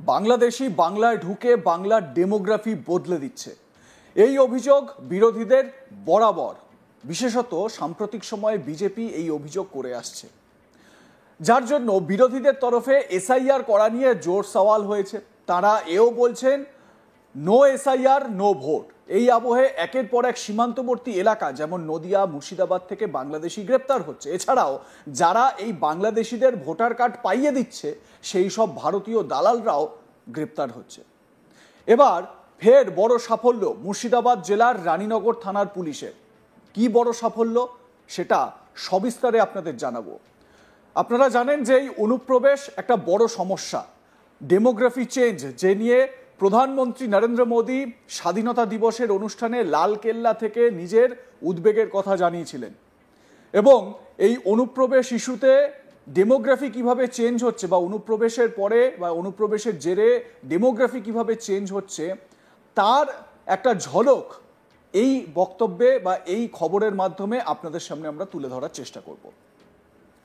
বাংলাদেশি বাংলায় ঢুকে বাংলার ডেমোগ্রাফি বদলে দিচ্ছে, এই অভিযোগ বিরোধীদের বরাবর। বিশেষত সাম্প্রতিক সময়ে বিজেপি এই অভিযোগ করে আসছে, যার জন্য বিরোধীদের তরফে এসআইআর করা নিয়ে জোর সওয়াল হয়েছে। তারা এও বলছেন নো এসআইআর নো ভোট। এই আবহে একের পর এক সীমান্তবর্তী এলাকা যেমন নদিয়া, মুর্শিদাবাদ থেকে বাংলাদেশি গ্রেপ্তার হচ্ছে। এছাড়াও যারা এই বাংলাদেশিদের ভোটার কার্ড পাইয়ে দিচ্ছে সেই সব ভারতীয় দালালরাও গ্রেপ্তার হচ্ছে। এবার ফের বড় সাফল্য মুর্শিদাবাদ জেলার রানীনগর থানার পুলিশের। কি বড় সাফল্য সেটা সবিস্তারে আপনাদের জানাবো। আপনারা জানেন যে এই অনুপ্রবেশ একটা বড় সমস্যা, ডেমোগ্রাফি চেঞ্জ, যে নিয়ে প্রধানমন্ত্রী নরেন্দ্র মোদী স্বাধীনতা দিবসের অনুষ্ঠানে লালকেল্লা থেকে নিজের উদ্বেগের কথা জানিয়েছিলেন। এবং এই অনুপ্রবেশ ইস্যুতে ডেমোগ্রাফি কিভাবে চেঞ্জ হচ্ছে বা অনুপ্রবেশের পরে বা অনুপ্রবেশের জেরে ডেমোগ্রাফি কিভাবে চেঞ্জ হচ্ছে তার একটা ঝলক এই বক্তব্যে বা এই খবরের মাধ্যমে আপনাদের সামনে আমরা তুলে ধরার চেষ্টা করব।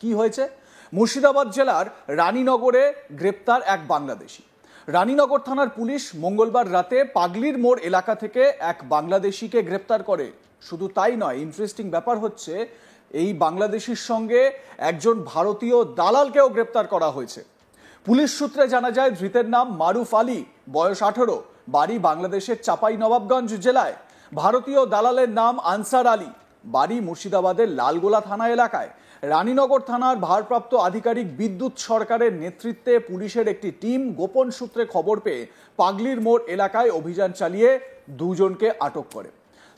কি হয়েছে? মুর্শিদাবাদ জেলার রানীনগরে গ্রেপ্তার এক বাংলাদেশি। রানীনগর থানার পুলিশ মঙ্গলবার রাতে পাগলির মোড় এলাকা থেকে এক বাংলাদেশিকে গ্রেপ্তার করে। শুধু তাই নয়, ইন্টারেস্টিং ব্যাপার হচ্ছে এই বাংলাদেশির সঙ্গে একজন ভারতীয় দালালকেও গ্রেপ্তার করা হয়েছে। পুলিশ সূত্রে জানা যায় ধৃতের নাম মারুফ আলী, বয়স 18, বাড়ি বাংলাদেশের চাপাই নবাবগঞ্জ জেলায়। ভারতীয় দালালের নাম আনসার আলী, বাড়ি মুর্শিদাবাদের লালগোলা থানা এলাকায়। রানীনগর থানার ভারপ্রাপ্ত আধিকারিক বিদ্যুৎ সরকারের নেতৃত্বে পুলিশের একটি টিম গোপন সূত্রে খবর পেয়ে পাগলির মোড় এলাকায় অভিযান চালিয়ে দুজনকে আটক করে।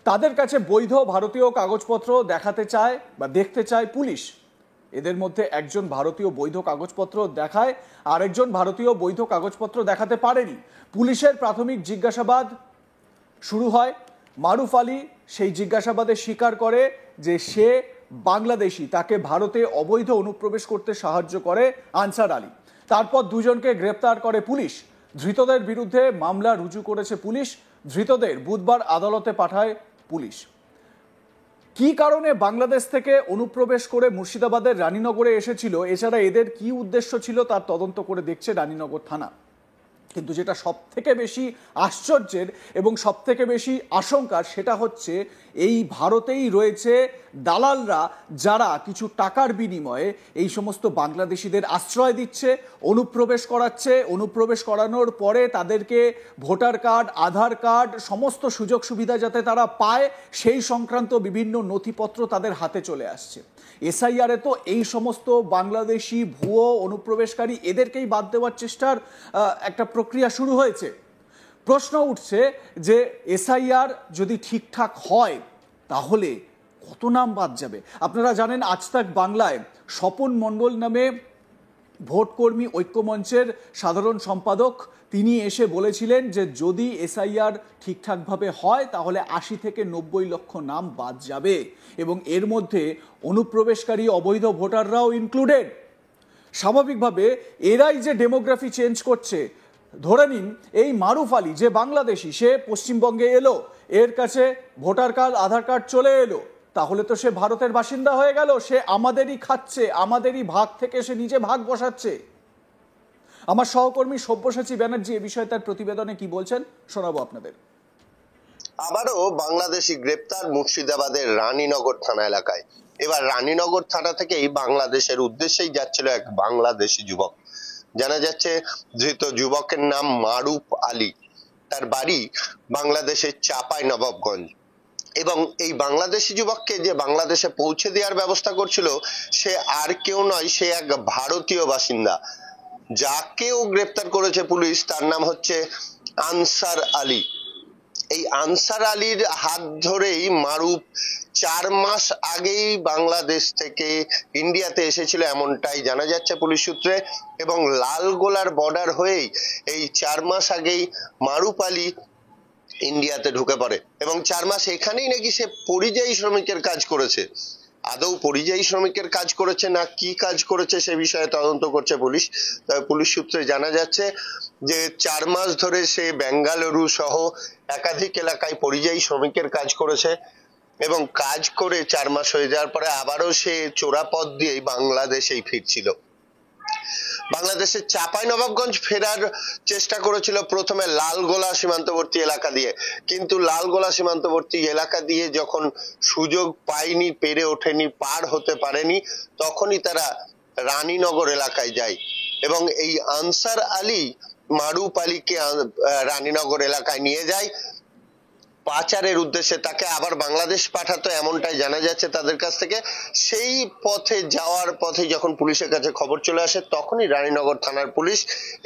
তাদের কাছে বৈধ ভারতীয় কাগজপত্র দেখাতে চায় বা দেখতে চায় পুলিশ। এদের মধ্যে একজন ভারতীয় বৈধ কাগজপত্র দেখায়, আরেকজন ভারতীয় বৈধ কাগজপত্র দেখাতে পারেনি। পুলিশের প্রাথমিক জিজ্ঞাসাবাদ শুরু হয়। মারুফ আলী সেই জিজ্ঞাসাবাদে স্বীকার করে যে সে বাংলাদেশি, তাকে ভারতে অবৈধ অনুপ্রবেশ করতে সাহায্য করে আনসার আলী। তারপর দুজনকে গ্রেপ্তার করে পুলিশ। ধৃতদের বিরুদ্ধে মামলা রুজু করেছে পুলিশ। ধৃতদের বুধবার আদালতে পাঠায় পুলিশ। কি কারণে বাংলাদেশ থেকে অনুপ্রবেশ করে মুর্শিদাবাদের রানীনগরে এসেছিল, এছাড়া এদের কি উদ্দেশ্য ছিল তার তদন্ত করে দেখছে রানীনগর থানা। কিন্তু যেটা সব থেকে বেশি আশ্চর্যের এবং সব থেকে বেশি আশঙ্কার সেটা হচ্ছে এই ভারতেই রয়েছে দালালরা, যারা কিছু টাকার বিনিময়ে এই সমস্ত বাংলাদেশিদের আশ্রয় দিচ্ছে, অনুপ্রবেশ করাচ্ছে। অনুপ্রবেশ করানোর পরে তাদেরকে ভোটার কার্ড, আধার কার্ড, সমস্ত সুযোগ সুবিধা যাতে তারা পায় সেই সংক্রান্ত বিভিন্ন নথিপত্র তাদের হাতে চলে আসছে। এসআইআরে তো এই সমস্ত বাংলাদেশি ভুয়ো অনুপ্রবেশকারী এদেরকেই বাদ দেওয়ার চেষ্টার একটা প্রক্রিয়া শুরু হয়েছে। প্রশ্ন উঠছে যে এসআইআর যদি ঠিকঠাক হয় তাহলে কত নাম বাদ যাবে। আপনারা জানেন আজ তাক বাংলায় স্বপন মণ্ডল নামে ভোটকর্মী ঐক্যমঞ্চের সাধারণ সম্পাদক, তিনি এসে বলেছিলেন যে যদি এসআইআর ঠিকঠাকভাবে হয় তাহলে 80 থেকে 90 লক্ষ নাম বাদ যাবে এবং এর মধ্যে অনুপ্রবেশকারী অবৈধ ভোটাররাও ইনক্লুডেড। স্বাভাবিকভাবে এরাই যে ডেমোগ্রাফি চেঞ্জ করছে। ধরে নিন এই মারুফ আলী যে বাংলাদেশি, সে পশ্চিমবঙ্গে এলো, এর কাছে ভোটার কার্ড, আধার কার্ড চলে এলো, তাহলে তো সে ভারতের বাসিন্দা হয়ে গেল। সে আমাদেরই খাচ্ছে, আমাদেরই ভাগ থেকে সে নিজে ভাগ বসাচ্ছে। আমার সহকর্মী সব্যসাচী ব্যানার্জি এ বিষয়ে তার প্রতিবেদনে কি বলছেন শোনাবো আপনাদের। আবারও বাংলাদেশি গ্রেপ্তার মুর্শিদাবাদের রানীনগর থানা এলাকায়। এবার রানীনগর থানা থেকে এই বাংলাদেশের উদ্দেশ্যেই যাচ্ছিল এক বাংলাদেশি যুবক। জানা যাচ্ছে ধৃত যুবকের নাম মারুফ আলী, তার বাড়ি বাংলাদেশের চাপাই নবাবগঞ্জ। এবং এই বাংলাদেশি যুবককে যে বাংলাদেশে পৌঁছে দেওয়ার ব্যবস্থা করছিল সে আর কেউ নয়, সে এক ভারতীয় বাসিন্দা। যাকেও গ্রেপ্তার করেছে পুলিশ তার নাম হচ্ছে আনসার আলী। এই আনসার আলীর হাত ধরেই মারুফ 4 মাস আগেই বাংলাদেশ থেকে ইন্ডিয়াতে এসেছিল এমনটাই জানা যাচ্ছে পুলিশ সূত্রে। এবং লালগোলার বর্ডার হয়েই এই 4 মাস আগেই মারুফ আলী ইন্ডিয়াতে ঢুকে পড়ে এবং 4 মাস এখানেই নাকি সে পরিযায়ী শ্রমিকের কাজ করেছে। আদৌ পরিযায়ী শ্রমিকের কাজ করেছে না কি কাজ করেছে সে বিষয়ে তদন্ত করছে পুলিশ। তবে পুলিশ সূত্রে জানা যাচ্ছে যে 4 মাস ধরে সে বেঙ্গালুরু সহ একাধিক এলাকায় পরিযায়ী শ্রমিকের কাজ করেছে এবং কাজ করে 4 মাস হয়ে যাওয়ার পরে আবারও সে চোরা পথ দিয়ে বাংলাদেশেই ফিরছিল। বাংলাদেশের চাঁপাইনবাবগঞ্জ ফেরার চেষ্টা করেছিল প্রথমে লালগোলা সীমান্তবর্তী এলাকা দিয়ে, কিন্তু লালগোলা সীমান্তবর্তী এলাকা দিয়ে যখন সুযোগ পায়নি, পেরে ওঠেনি, পার হতে পারেনি, তখনই তারা রানীনগর এলাকায় যায় এবং এই আনসার আলী মারুফ আলীকে রানীনগর এলাকায় নিয়ে যায় পাচারের উদ্দেশ্যে। তাকে আবার বাংলাদেশ পাঠাতো এমনটাই জানা যাচ্ছে তাদের কাছ থেকে। সেই পথে যাওয়ার পথে যখন পুলিশের কাছে খবর চলে আসে, তখনই রানীনগর থানার পুলিশ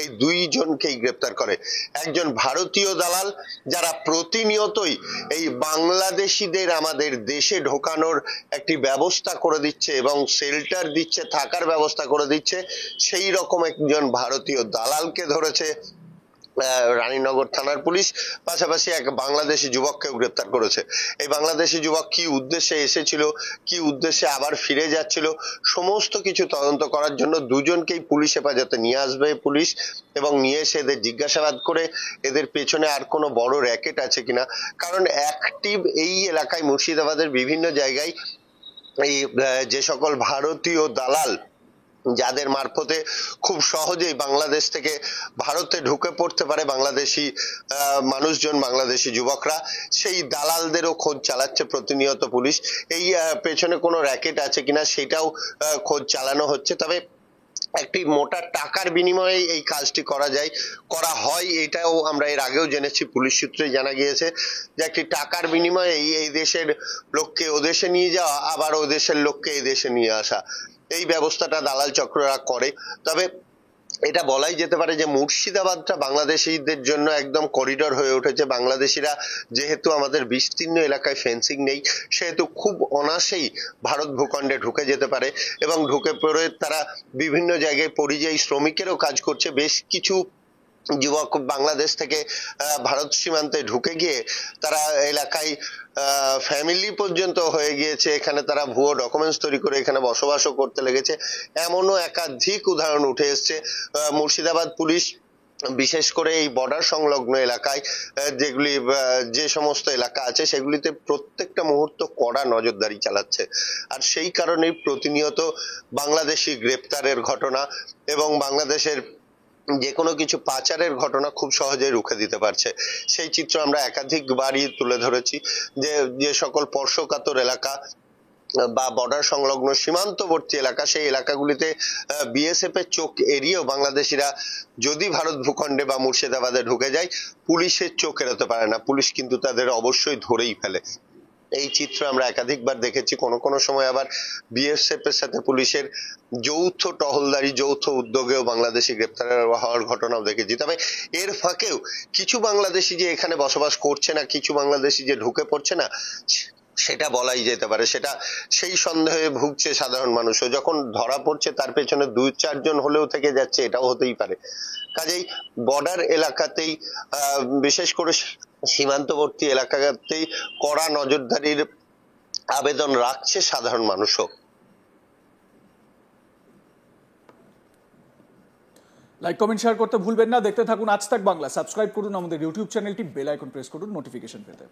এই দুইজনকেই গ্রেপ্তার করে। একজন ভারতীয় দালাল যারা প্রতিনিয়তই এই বাংলাদেশিদের আমাদের দেশে ঢোকানোর একটি ব্যবস্থা করে দিচ্ছে এবং শেল্টার দিচ্ছে, থাকার ব্যবস্থা করে দিচ্ছে, সেই রকম একজন ভারতীয় দালালকে ধরেছে রানীনগর থানার পুলিশ। পাশাপাশি এক বাংলাদেশি যুবককেও গ্রেপ্তার করেছে। এই বাংলাদেশি যুবক কি উদ্দেশ্যে এসেছিল, কি উদ্দেশ্যে আবার ফিরে যাচ্ছিল, সমস্ত কিছু তদন্ত করার জন্য দুজনকেই পুলিশ হেফাজতে নিয়ে আসবে পুলিশ, এবং নিয়ে এসে এদের জিজ্ঞাসাবাদ করে এদের পেছনে আর কোনো বড় র্যাকেট আছে কিনা। কারণ অ্যাক্টিভ এই এলাকায়, মুর্শিদাবাদের বিভিন্ন জায়গায় এই যে সকল ভারতীয় দালাল যাদের মারফতে খুব সহজেই বাংলাদেশ থেকে ভারতে ঢুকে পড়তে পারে বাংলাদেশি মানুষজন, বাংলাদেশি যুবকরা, সেই দালালদেরও খোঁজ চালাচ্ছে প্রতিনিয়ত পুলিশ। এই পেছনে কোনো র্যাকেট আছে কিনা সেটাও খোঁজ চালানো হচ্ছে। তবে একটি মোটা টাকার বিনিময়ে এই কাজটি করা হয়, এটাও আমরা এর আগেও জেনেছি, পুলিশ সূত্রে জানা গিয়েছে যে একটি টাকার বিনিময়ে এই দেশের লোককে ও দেশে নিয়ে যাওয়া, আবার ও দেশের লোককে এই দেশে নিয়ে আসা, এই ব্যবস্থাটা দালাল চক্ররা করে। তবে এটা বলাই যেতে পারে যে মুর্শিদাবাদটা বাংলাদেশিদের জন্য একদম করিডোর হয়ে উঠেছে। বাংলাদেশিরা যেহেতু আমাদের বিস্তীর্ণ এলাকায় ফেন্সিং নেই, সেহেতু খুব অনায়াসেই ভারত ভূখণ্ডে ঢুকে যেতে পারে এবং ঢুকে পড়ে তারা বিভিন্ন জায়গায় পরিযায়ী শ্রমিকেরও কাজ করছে। বেশ কিছু যুবক বাংলাদেশ থেকে ভারত সীমান্তে ঢুকে গিয়ে তারা এলাকায় ফ্যামিলি পর্যন্ত হয়ে গিয়েছে, এখানে তারা ভুয়ো ডকুমেন্টস তৈরি করে এখানে বসবাসও করতে লেগেছে। এমনও একাধিক উদাহরণ উঠে এসছে। মুর্শিদাবাদ পুলিশ বিশেষ করে এই বর্ডার সংলগ্ন এলাকায় যে সমস্ত এলাকা আছে সেগুলিতে প্রত্যেকটা মুহূর্ত কড়া নজরদারি চালাচ্ছে। আর সেই কারণেই প্রতিনিয়ত বাংলাদেশি গ্রেপ্তারের ঘটনা এবং বাংলাদেশের যে কোনো কিছু পাচারের ঘটনা খুব সহজেই রুখে দিতে পারছে। সেই চিত্র আমরা একাধিকবারই তুলে ধরেছি যে সকল স্পর্শকাতর এলাকা বা বর্ডার সংলগ্ন সীমান্তবর্তী এলাকা, সেই এলাকাগুলিতে বিএসএফ এর চোখ এড়িয়েও বাংলাদেশিরা যদি ভারত ভূখণ্ডে বা মুর্শিদাবাদে ঢুকে যায়, পুলিশের চোখ এড়াতে পারে না, পুলিশ কিন্তু তাদের অবশ্যই ধরেই ফেলে। এই চিত্র আমরা একাধিকবার দেখেছি। কোনো কোনো সময় আবার বিএসএফ এর সাথে পুলিশের যৌথ টহলদারি, যৌথ উদ্যোগেও বাংলাদেশি গ্রেপ্তার হওয়ার ঘটনাও দেখেছি। তবে এর ফাঁকেও কিছু বাংলাদেশি যে এখানে বসবাস করছে না, কিছু বাংলাদেশি যে ঢুকে পড়ছে না, সেটা বলাই যেতে পারে। সেটা সেই সন্দেহে ভুগছে সাধারণ মানুষও। যখন ধরা পড়ছে তার পেছনে 2-4 জন হলেও থেকে যাচ্ছে, এটাও হতেই পারে। কাজেই বর্ডার এলাকাতেই বিশেষ করে সীমান্তবর্তী এলাকাতেই কড়া নজরদারির আবেদন রাখছে সাধারণ মানুষও। লাইক, কমেন্ট, শেয়ার করতে ভুলবেন না। দেখতে থাকুন আজ তাক বাংলা। সাবস্ক্রাইব করুন আমাদের ইউটিউব চ্যানেলটি, বেল আইকন প্রেস করুন নোটিফিকেশন পেতে।